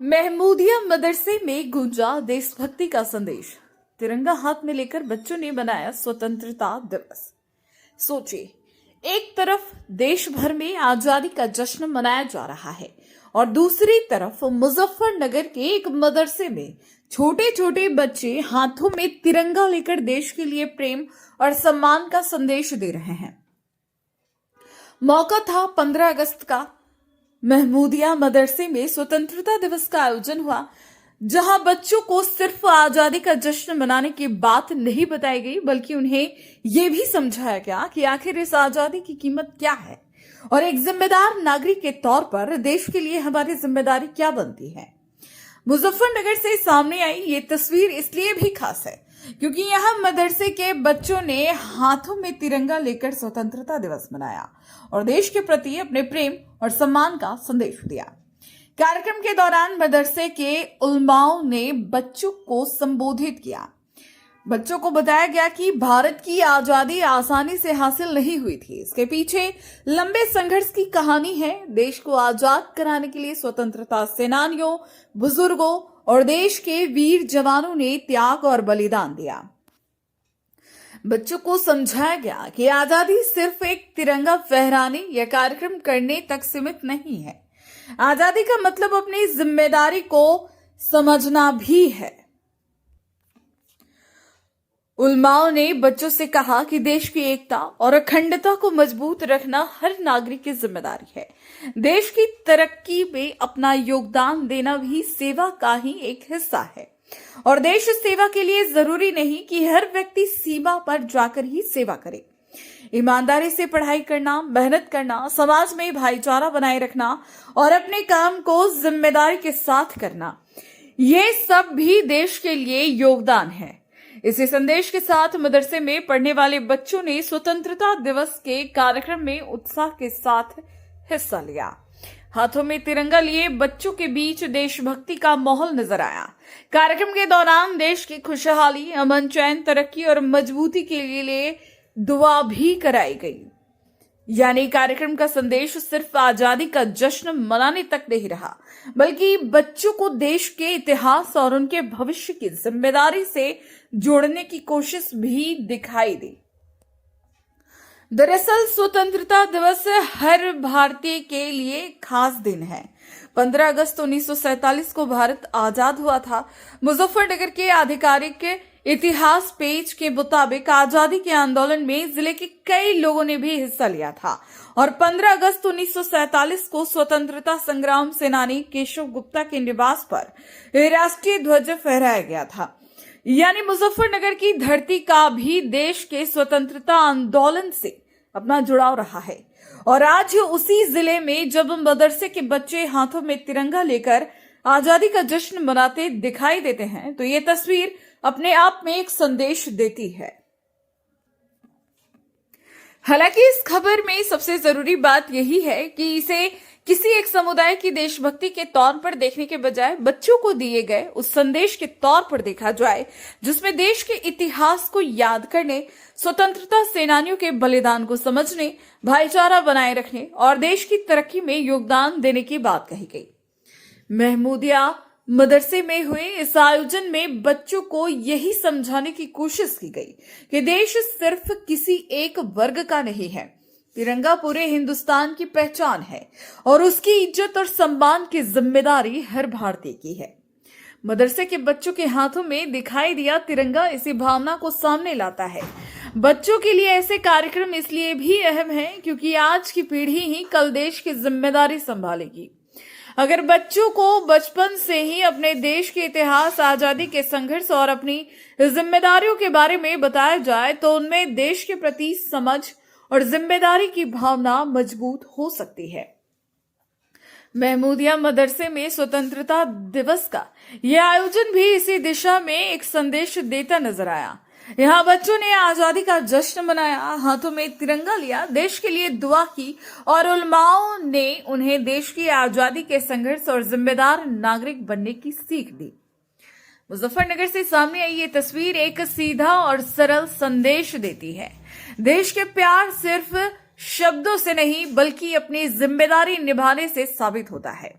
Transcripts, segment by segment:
महमूदिया मदरसे में गूंजा देशभक्ति का संदेश। तिरंगा हाथ में लेकर बच्चों ने बनाया स्वतंत्रता दिवस। सोचिए, एक तरफ देश भर में आजादी का जश्न मनाया जा रहा है और दूसरी तरफ मुजफ्फरनगर के एक मदरसे में छोटे छोटे बच्चे हाथों में तिरंगा लेकर देश के लिए प्रेम और सम्मान का संदेश दे रहे हैं। मौका था 15 अगस्त का। महमूदिया मदरसे में स्वतंत्रता दिवस का आयोजन हुआ, जहां बच्चों को सिर्फ आजादी का जश्न मनाने की बात नहीं बताई गई, बल्कि उन्हें यह भी समझाया गया कि आखिर इस आजादी की कीमत क्या है और एक जिम्मेदार नागरिक के तौर पर देश के लिए हमारी जिम्मेदारी क्या बनती है। मुजफ्फरनगर से सामने आई ये तस्वीर इसलिए भी खास है क्योंकि यहाँ मदरसे के बच्चों ने हाथों में तिरंगा लेकर स्वतंत्रता दिवस मनाया और देश के प्रति अपने प्रेम और सम्मान का संदेश दिया। कार्यक्रम के दौरान मदरसे के उलमाओं ने बच्चों को संबोधित किया। बच्चों को बताया गया कि भारत की आजादी आसानी से हासिल नहीं हुई थी, इसके पीछे लंबे संघर्ष की कहानी है। देश को आजाद कराने के लिए स्वतंत्रता सेनानियों, बुजुर्गों और देश के वीर जवानों ने त्याग और बलिदान दिया। बच्चों को समझाया गया कि आजादी सिर्फ एक तिरंगा फहराने या कार्यक्रम करने तक सीमित नहीं है। आजादी का मतलब अपनी जिम्मेदारी को समझना भी है। उलमाओं ने बच्चों से कहा कि देश की एकता और अखंडता को मजबूत रखना हर नागरिक की जिम्मेदारी है। देश की तरक्की में अपना योगदान देना भी सेवा का ही एक हिस्सा है और देश सेवा के लिए जरूरी नहीं कि हर व्यक्ति सीमा पर जाकर ही सेवा करे। ईमानदारी से पढ़ाई करना, मेहनत करना, समाज में भाईचारा बनाए रखना और अपने काम को जिम्मेदारी के साथ करना, ये सब भी देश के लिए योगदान है। इसी संदेश के साथ मदरसे में पढ़ने वाले बच्चों ने स्वतंत्रता दिवस के कार्यक्रम में उत्साह के साथ हिस्सा लिया। हाथों में तिरंगा लिए बच्चों के बीच देशभक्ति का माहौल नजर आया। कार्यक्रम के दौरान देश की खुशहाली, अमन, चैन, तरक्की और मजबूती के लिए दुआ भी कराई गई। यानी कार्यक्रम का संदेश सिर्फ आजादी का जश्न मनाने तक नहीं रहा, बल्कि बच्चों को देश के इतिहास और उनके भविष्य की जिम्मेदारी से जोड़ने की कोशिश भी दिखाई दी। दरअसल स्वतंत्रता दिवस हर भारतीय के लिए खास दिन है। 15 अगस्त 1947 को भारत आजाद हुआ था। मुजफ्फरनगर के आधिकारिक इतिहास पेज के मुताबिक आजादी के आंदोलन में जिले के कई लोगों ने भी हिस्सा लिया था और 15 अगस्त 1947 को स्वतंत्रता संग्राम सेनानी केशव गुप्ता के निवास पर राष्ट्रीय ध्वज फहराया गया था। यानी मुजफ्फरनगर की धरती का भी देश के स्वतंत्रता आंदोलन से अपना जुड़ाव रहा है। और आज उसी जिले में जब मदरसे के बच्चे हाथों में तिरंगा लेकर आजादी का जश्न मनाते दिखाई देते हैं, तो ये तस्वीर अपने आप में एक संदेश देती है। हालांकि इस खबर में सबसे जरूरी बात यही है कि इसे किसी एक समुदाय की देशभक्ति के तौर पर देखने के बजाय बच्चों को दिए गए उस संदेश के तौर पर देखा जाए, जिसमें देश के इतिहास को याद करने, स्वतंत्रता सेनानियों के बलिदान को समझने, भाईचारा बनाए रखने और देश की तरक्की में योगदान देने की बात कही गई। महमूदिया मदरसे में हुए इस आयोजन में बच्चों को यही समझाने की कोशिश की गई कि देश सिर्फ किसी एक वर्ग का नहीं है। तिरंगा पूरे हिंदुस्तान की पहचान है और उसकी इज्जत और सम्मान की जिम्मेदारी हर भारतीय की है। मदरसे के बच्चों के हाथों में दिखाई दिया तिरंगा इसी भावना को सामने लाता है। बच्चों के लिए ऐसे कार्यक्रम इसलिए भी अहम है क्योंकि आज की पीढ़ी ही कल देश की जिम्मेदारी संभालेगी। अगर बच्चों को बचपन से ही अपने देश के इतिहास, आजादी के संघर्ष और अपनी जिम्मेदारियों के बारे में बताया जाए, तो उनमें देश के प्रति समझ और जिम्मेदारी की भावना मजबूत हो सकती है। महमूदिया मदरसे में स्वतंत्रता दिवस का यह आयोजन भी इसी दिशा में एक संदेश देता नजर आया। यहाँ बच्चों ने आजादी का जश्न मनाया, हाथों में तिरंगा लिया, देश के लिए दुआ की और उलमाओं ने उन्हें देश की आजादी के संघर्ष और जिम्मेदार नागरिक बनने की सीख दी। मुजफ्फरनगर से सामने आई ये तस्वीर एक सीधा और सरल संदेश देती है। देश के प्यार सिर्फ शब्दों से नहीं बल्कि अपनी जिम्मेदारी निभाने से साबित होता है।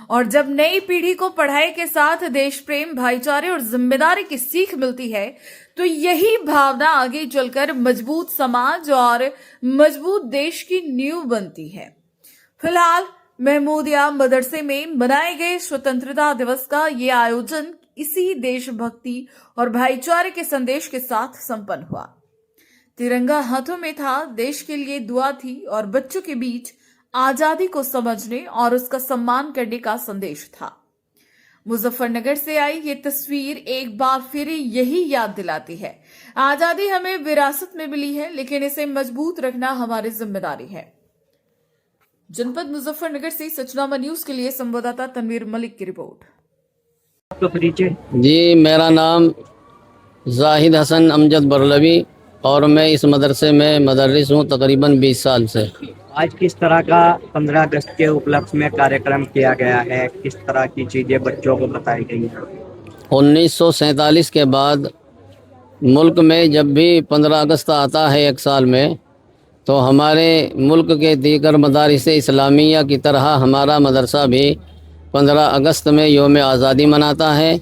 और जब नई पीढ़ी को पढ़ाई के साथ देश प्रेम, भाईचारे और जिम्मेदारी की सीख मिलती है तो यही भावना आगे चलकर मजबूत समाज और मजबूत देश की नींव बनती है। फिलहाल महमूदिया मदरसे में मनाए गए स्वतंत्रता दिवस का ये आयोजन इसी देशभक्ति और भाईचारे के संदेश के साथ संपन्न हुआ। तिरंगा हाथों में था, देश के लिए दुआ थी और बच्चों के बीच आजादी को समझने और उसका सम्मान करने का संदेश था। मुजफ्फरनगर से आई ये तस्वीर एक बार फिर यही याद दिलाती है, आजादी हमें विरासत में मिली है, लेकिन इसे मजबूत रखना हमारी जिम्मेदारी है। जनपद मुजफ्फरनगर से सचनामा न्यूज के लिए संवाददाता तनवीर मलिक की रिपोर्ट। आपका परिचय? जी, मेरा नाम जाहिद हसन अमजद बरलवी और मैं इस मदरसे में मदरस हूँ तकरीबन 20 साल से। आज किस तरह का 15 अगस्त के उपलक्ष्य में कार्यक्रम किया गया है, किस तरह की चीज़ें बच्चों को बताई गई हैं? 1947 के बाद मुल्क में जब भी 15 अगस्त आता है एक साल में, तो हमारे मुल्क के दीगर मदारिस इस्लामिया की तरह हमारा मदरसा भी 15 अगस्त में योम आज़ादी मनाता है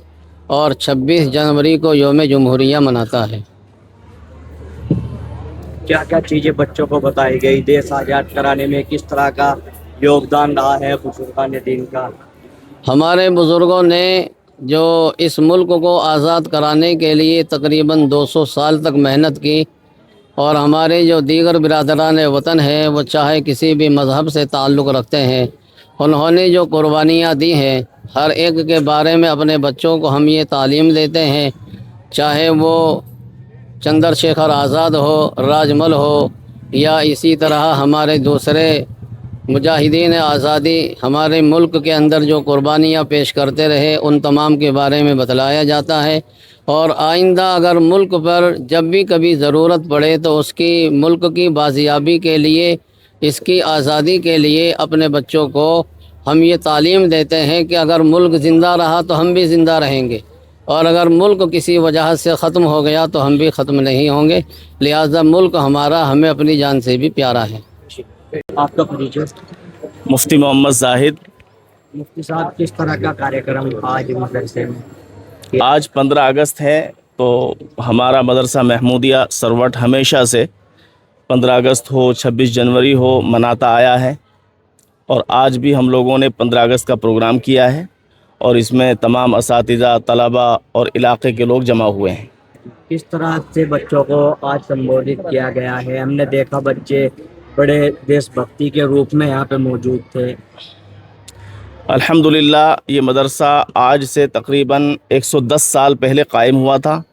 और 26 जनवरी को योम जमहूरिया मनाता है। क्या क्या चीज़ें बच्चों को बताई गई, देश आज़ाद कराने में किस तरह का योगदान रहा है बुजुर्गान दीन का? हमारे बुज़ुर्गों ने जो इस मुल्क को आज़ाद कराने के लिए तकरीबन 200 साल तक मेहनत की और हमारे जो दीगर बिरादरान वतन हैं वो चाहे किसी भी मज़हब से ताल्लुक़ रखते हैं, उन्होंने जो कुर्बानियाँ दी हैं हर एक के बारे में अपने बच्चों को हम ये तालीम देते हैं, चाहे वो चंद्रशेखर आज़ाद हो, राजमल हो या इसी तरह हमारे दूसरे मुजाहिदीन आज़ादी हमारे मुल्क के अंदर जो कुर्बानियाँ पेश करते रहे उन तमाम के बारे में बतलाया जाता है। और आइंदा अगर मुल्क पर जब भी कभी ज़रूरत पड़े तो उसकी मुल्क की बाजियाबी के लिए, इसकी आज़ादी के लिए अपने बच्चों को हम ये तालीम देते हैं कि अगर मुल्क ज़िंदा रहा तो हम भी ज़िंदा रहेंगे और अगर मुल्क किसी वजह से ख़त्म हो गया तो हम भी ख़त्म नहीं होंगे। लिहाजा मुल्क हमारा हमें अपनी जान से भी प्यारा है। आपका परिचय? मुफ्ती मोहम्मद जाहिद। मुफ्ती साहब, किस तरह का कार्यक्रम आज मदरसे में? आज 15 अगस्त है तो हमारा मदरसा महमूदिया सरवट हमेशा से 15 अगस्त हो, 26 जनवरी हो मनाता आया है और आज भी हम लोगों ने 15 अगस्त का प्रोग्राम किया है और इसमें तमाम असातिज़ा, तलबा और इलाके के लोग जमा हुए हैं। किस तरह से बच्चों को आज संबोधित किया गया है? हमने देखा बच्चे बड़े देशभक्ति के रूप में यहाँ पे मौजूद थे। अल्हम्दुलिल्लाह, ये मदरसा आज से तकरीबन 110 साल पहले कायम हुआ था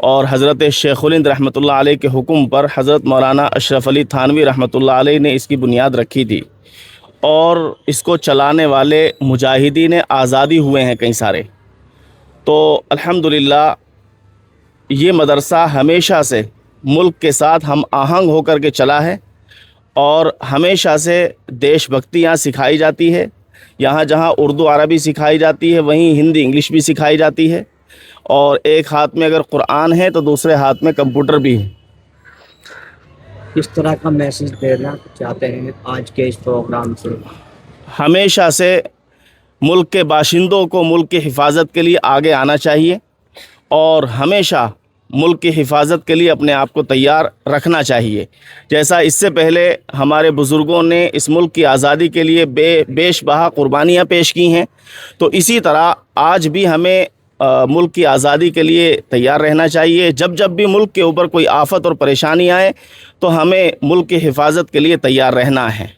और हज़रत शेखुल हिंद रहमतुल्लाह अलैह के हुक्म पर हज़रत मौलाना अशरफ अली थानवी रहमतुल्लाह अलैह ने इसकी बुनियाद रखी थी और इसको चलाने वाले मुजाहिदीन आज़ादी हुए हैं कई सारे। तो अल्हम्दुलिल्लाह ये मदरसा हमेशा से मुल्क के साथ हम आहंग होकर के चला है और हमेशा से देशभक्ति यहाँ सिखाई जाती है। यहाँ जहाँ उर्दू अरबी सिखाई जाती है वहीं हिंदी इंग्लिश भी सिखाई जाती है और एक हाथ में अगर कुरान है तो दूसरे हाथ में कंप्यूटर भी है। किस तरह का मैसेज देना चाहते हैं आज के इस प्रोग्राम से? हमेशा से मुल्क के बाशिंदों को मुल्क की हिफाजत के लिए आगे आना चाहिए और हमेशा मुल्क की हिफाजत के लिए अपने आप को तैयार रखना चाहिए। जैसा इससे पहले हमारे बुज़ुर्गों ने इस मुल्क की आज़ादी के लिए बेशबहा कुर्बानियाँ पेश की हैं, तो इसी तरह आज भी हमें मुल्क की आज़ादी के लिए तैयार रहना चाहिए। जब जब भी मुल्क के ऊपर कोई आफत और परेशानी आए तो हमें मुल्क की हिफाजत के लिए तैयार रहना है।